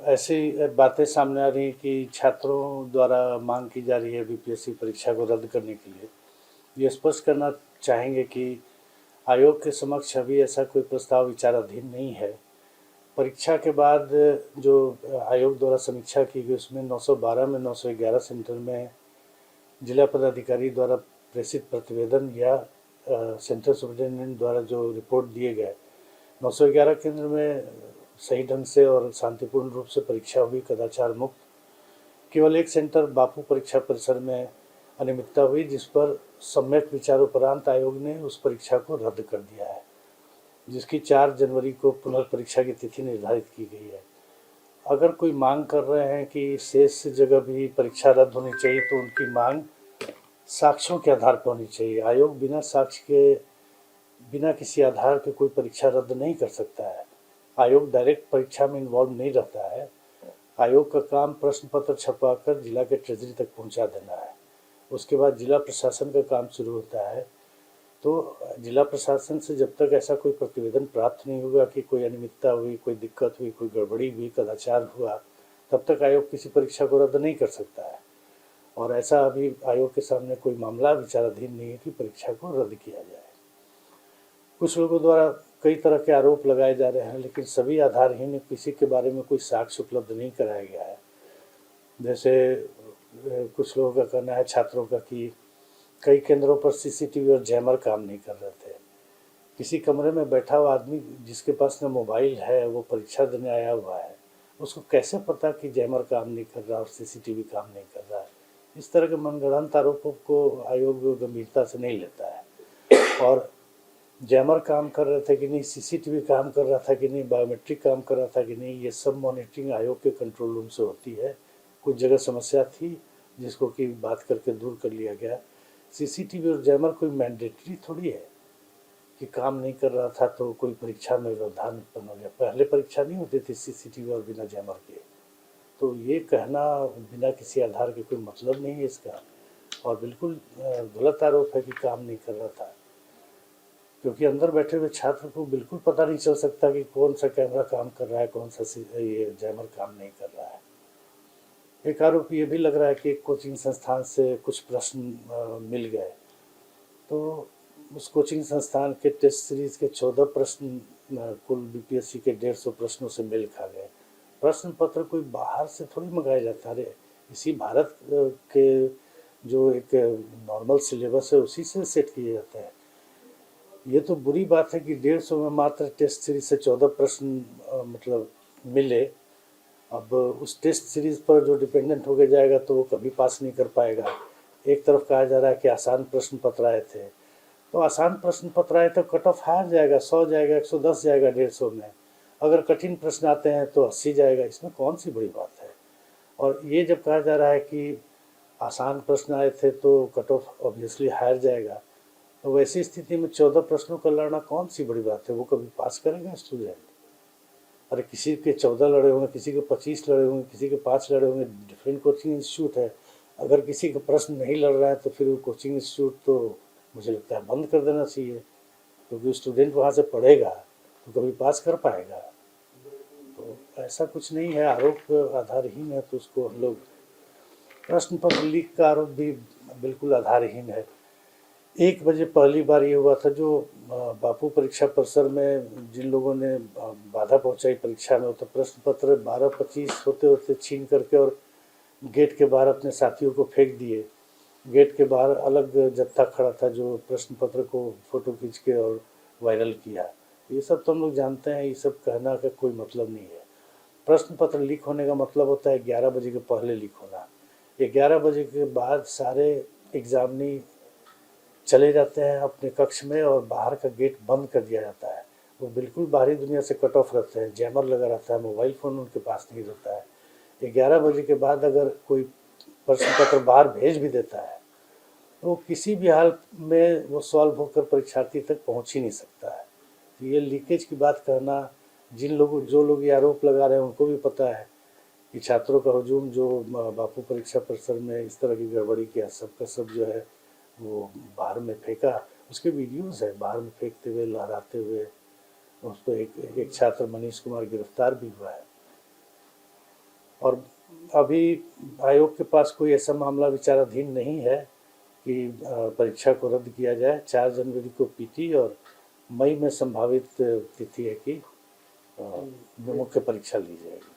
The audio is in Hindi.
ऐसी बातें सामने आ रही हैं कि छात्रों द्वारा मांग की जा रही है बीपीएससी परीक्षा को रद्द करने के लिए। ये स्पष्ट करना चाहेंगे कि आयोग के समक्ष अभी ऐसा कोई प्रस्ताव विचाराधीन नहीं है। परीक्षा के बाद जो आयोग द्वारा समीक्षा की गई उसमें 912 में 911 सेंटर में जिला पदाधिकारी द्वारा प्रेषित प्रतिवेदन या सेंटर सुपरिटेंडेंट द्वारा जो रिपोर्ट दिए गए 911 केंद्र में सही ढंग से और शांतिपूर्ण रूप से परीक्षा हुई, कदाचार मुक्त। केवल एक सेंटर बापू परीक्षा परिसर में अनियमितता हुई, जिस पर सम्यक विचारोपरांत आयोग ने उस परीक्षा को रद्द कर दिया है, जिसकी 4 जनवरी को पुनर्परीक्षा की तिथि निर्धारित की गई है। अगर कोई मांग कर रहे हैं कि शेष जगह भी परीक्षा रद्द होनी चाहिए तो उनकी मांग साक्ष्यों के आधार पर होनी चाहिए। आयोग बिना साक्ष्य के, बिना किसी आधार के कोई परीक्षा रद्द नहीं कर सकता है। आयोग डायरेक्ट परीक्षा में इन्वॉल्व नहीं रहता है। आयोग का काम प्रश्न पत्र छपवाकर जिला के ट्रेजरी तक पहुंचा देना है। उसके बाद जिला प्रशासन का काम शुरू होता है। तो जिला प्रशासन से जब तक ऐसा कोई प्रतिवेदन प्राप्त नहीं होगा कि कोई अनियमितता हुई, कोई दिक्कत हुई, कोई गड़बड़ी हुई, कदाचार हुआ, तब तक आयोग किसी परीक्षा को रद्द नहीं कर सकता है। और ऐसा अभी आयोग के सामने कोई मामला विचाराधीन नहीं है कि परीक्षा को रद्द किया जाए। कुछ लोगों द्वारा कई तरह के आरोप लगाए जा रहे हैं, लेकिन सभी आधारहीन, किसी के बारे में कोई साक्ष्य उपलब्ध नहीं कराया गया है। जैसे कुछ लोगों का कहना है छात्रों का कि कई केंद्रों पर सीसीटीवी और जैमर काम नहीं कर रहे थे। किसी कमरे में बैठा हुआ आदमी जिसके पास न मोबाइल है, वो परीक्षा देने आया हुआ है, उसको कैसे पता कि जैमर काम नहीं कर रहा और सीसीटीवी काम नहीं कर रहा है। इस तरह के मनगढ़ंत आरोपों को आयोग गंभीरता से नहीं लेता है। और जैमर काम कर रहे थे कि नहीं, सीसीटीवी काम कर रहा था कि नहीं, बायोमेट्रिक काम कर रहा था कि नहीं, ये सब मॉनिटरिंग आयोग के कंट्रोल रूम से होती है। कुछ जगह समस्या थी जिसको कि बात करके दूर कर लिया गया। सीसीटीवी और जैमर कोई मैंडेटरी थोड़ी है कि काम नहीं कर रहा था तो कोई परीक्षा में व्यवधान उत्पन्न हो गया। पहले परीक्षा नहीं होती थी सीसीटीवी और बिना जैमर के। तो ये कहना बिना किसी आधार के कोई मतलब नहीं है इसका, और बिल्कुल गलत आरोप है कि काम नहीं कर रहा था, क्योंकि अंदर बैठे हुए छात्र को बिल्कुल पता नहीं चल सकता कि कौन सा कैमरा काम कर रहा है, कौन सा ये जैमर काम नहीं कर रहा है। एक आरोप ये भी लग रहा है कि एक कोचिंग संस्थान से कुछ प्रश्न मिल गए, तो उस कोचिंग संस्थान के टेस्ट सीरीज के 14 प्रश्न कुल बीपीएससी के 150 प्रश्नों से मेल खा गए। प्रश्न पत्र कोई बाहर से थोड़ी मंगाया जाता है, इसी भारत के जो एक नॉर्मल सिलेबस है उसी से सेट किए जाते हैं। ये तो बुरी बात है कि 150 में मात्र टेस्ट सीरीज से 14 प्रश्न मतलब मिले। अब उस टेस्ट सीरीज पर जो डिपेंडेंट हो जाएगा तो वो कभी पास नहीं कर पाएगा। एक तरफ कहा जा रहा है कि आसान प्रश्न पत्र आए थे, तो आसान प्रश्न पत्र आए तो कट ऑफ हार जाएगा, 100 जाएगा, 110 जाएगा 150 में। अगर कठिन प्रश्न आते हैं तो 80 जाएगा, इसमें कौन सी बड़ी बात है। और ये जब कहा जा रहा है कि आसान प्रश्न आए थे तो कट ऑफ ऑब्वियसली हार जाएगा, तो वैसी स्थिति में 14 प्रश्नों का लड़ना कौन सी बड़ी बात है। वो कभी पास करेगा स्टूडेंट? अरे किसी के 14 लड़े होंगे, किसी के 25 लड़े होंगे, किसी के 5 लड़े होंगे, डिफरेंट कोचिंग इंस्टीट्यूट है। अगर किसी का प्रश्न नहीं लड़ रहा है तो फिर वो कोचिंग इंस्टीट्यूट तो मुझे लगता है बंद कर देना चाहिए, क्योंकि स्टूडेंट वहाँ से पढ़ेगा तो कभी पास कर पाएगा। तो ऐसा कुछ नहीं है, आरोप आधारहीन है, तो उसको हम लोग, प्रश्न पत्र लीक का आरोप भी बिल्कुल आधारहीन है। 1 बजे पहली बार ये हुआ था जो बापू परीक्षा परिसर में जिन लोगों ने बाधा पहुंचाई परीक्षा में, तो प्रश्न पत्र 12:25 होते होते छीन करके और गेट के बाहर अपने साथियों को फेंक दिए। गेट के बाहर अलग जत्था खड़ा था जो प्रश्न पत्र को फोटो खींच के और वायरल किया। ये सब तो हम लोग जानते हैं, ये सब कहना का कोई मतलब नहीं है। प्रश्न पत्र लीक होने का मतलब होता है 11 बजे के पहले लीक होना। 11 बजे के बाद सारे एग्जामिनी चले जाते हैं अपने कक्ष में और बाहर का गेट बंद कर दिया जाता है। वो बिल्कुल बाहरी दुनिया से कट ऑफ रहते हैं, जैमर लगा रहता है, मोबाइल फ़ोन उनके पास नहीं रहता है। 11 बजे के बाद अगर कोई प्रश्न पत्र बाहर भेज भी देता है तो किसी भी हाल में वो सॉल्व होकर परीक्षार्थी तक पहुंच ही नहीं सकता है। तो ये लीकेज की बात कहना, जो लोग ये आरोप लगा रहे हैं उनको भी पता है कि छात्रों का हजूम जो बापू परीक्षा परिसर में इस तरह की गड़बड़ी किया, सबका सब जो है वो बाहर में फेंका। उसके वीडियोस है बाहर में फेंकते हुए, लहराते हुए। उस पर एक छात्र मनीष कुमार गिरफ्तार भी हुआ है। और अभी आयोग के पास कोई ऐसा मामला विचाराधीन नहीं है कि परीक्षा को रद्द किया जाए। 4 जनवरी को पीटी और मई में संभावित तिथि है कि मुख्य परीक्षा ली जाएगी।